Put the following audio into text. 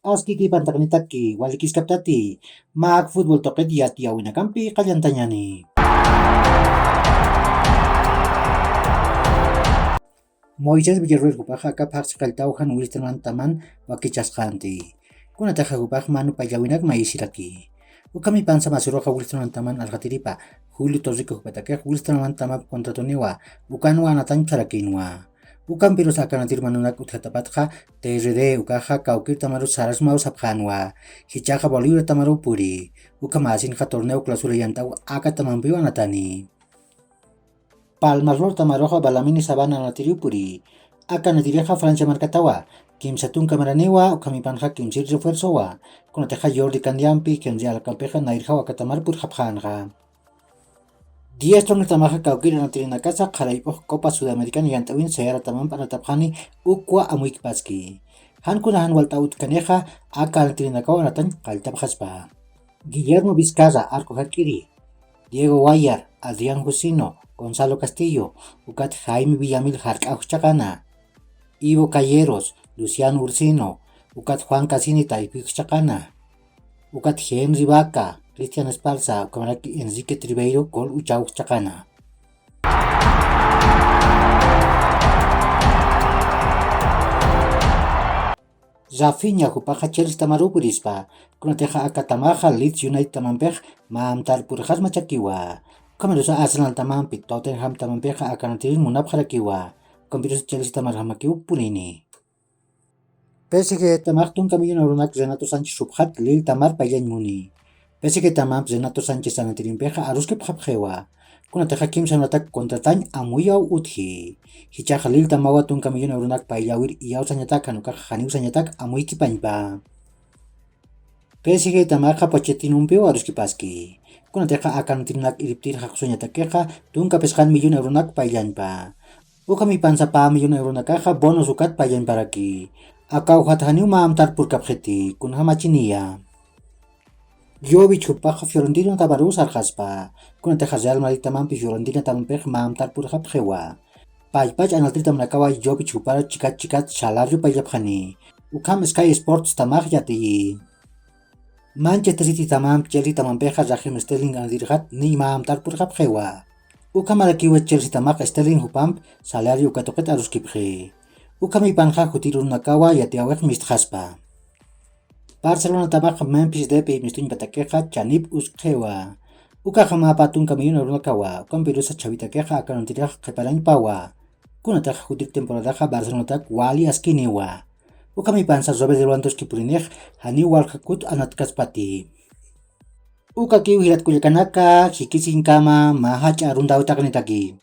Askiki pantaknitaki, walikiskaptati, mag football toket yawina kampi kallantanyani. Moisés Villarruel hupaj akapaj kaltawjan Wilstermann taman wakichasqanti. Kunataja hupaj manu payawinak maisiraki. Ukami panza masuroja Wilstermann taman algatiripa. Julio Torrico hupatakej Wilstermann taman contratoniwa. Ukanwa anatan charakinwa. Ukan piros akanatir manunak utjatapatja TRD ukaja kaukir tamaru saras mau sapjanwa. Hichaja Bolívar tamaru puri. Ukamasinja torneo clausura yantaw aka tamanpiwa anatani. Palmarlor tamaroja balamini sabana natiripuri. Aka natireja Francia marcatawa. Kim Satun Camaraniwa, Ukamipanja Kim Sir Refuerzowa. Kunateja Jordi Candiampi, Kenzi Alcampeja Nairja Wakatamar Purjapjanja. Diestron tamaja kaukira natirina casa, Jaraipo Copa Sudamericana Yantawin Seara Taman Panatapjani, Ukwa Amuikpaski. Hankunahan Waltaut Caneja, Aka natirina kawanatan, Kaltapjaspa. Guillermo Vizcaza, Arco Hakiri. Diego Guayar, Adrián Jusino, Gonzalo Castillo, Ucat Jaime Villamil Jarcauchacana, Ivo Calleros, Luciano Ursino, Ucat Juan Casini Taipichacana, Ucat Henry Vaca, Cristian Esparza, Camaraki Enrique Tribeiro, Gol Uchauchacana. Rafinha Hupaja Chelsea Tamarupurispa, Kunateja Akatamaja Leeds United Tamampej, Maamtar Purjas Machakiwa. Kamarusa Arsenal Tamampi, Tottenham Tamampeja Akanatirin Munapjarakiwa, Compirus Chelsea Tamarhamakiu Punini. PSG Tamartun Camillon Arunak Renato Sánchez Subhat Lil Tamar Payan Muni. PSG Tamam Renato Sánchez Anatirimpeja Aruske Pjapjewa. Kunateja Kim Sanatak Contratañ Amuyau Uthi. Hichaja Lil Tamawatun Camillon Arunak Payawir Iau Sanyatak Anuka Haniu Sanyatak Amuiki Pañpa. PSG Tamarja Pochetinum Aruski Paski. Kunateja akan timnak iriptir haksunya takeja tungka peskan milyon euronak payan pa. Ukami pansa pa milyon euronakaja bonus ukat payan paraki. Akau hathaniu maamtar purkapjeti kun hamachinia. Jovic hupaja Fiorentina tabaru sarjaspa. Kunateja Real Madrid tamampi Fiorentina tamampej maamtar purkapjewa. Pajpaj analtrita mnakawa Jovic hupara chikat salario payapjani. Ukam Sky Sports tamaj yati. Manchester City tamam Chelsea tamampeja Raheem Sterling anadirhat ni maamtar purjapjewa. Ukamarakiwa Chelsea tamak Sterling hupamp salario ukatoket aruskipje. Ukami panja jutirun nakawa yatiawek mistjaspa. Barcelona tamak Memphis Depay mistuñ patakeja chanip usjewa. Ukajama patun kamillon eurunakawa. Ukampirusa chavitakeja akanantiraj qepalañ pawa. Kunataj jutir temporadaja Barcelona tak wali askiniwa. Ukami pansa Robert Lewandowski Purinej, Hani Walhakut Anatkaspati. Uka kiwi hirat kulyakanaka, hikisin kama, mahach arundau taknitaki.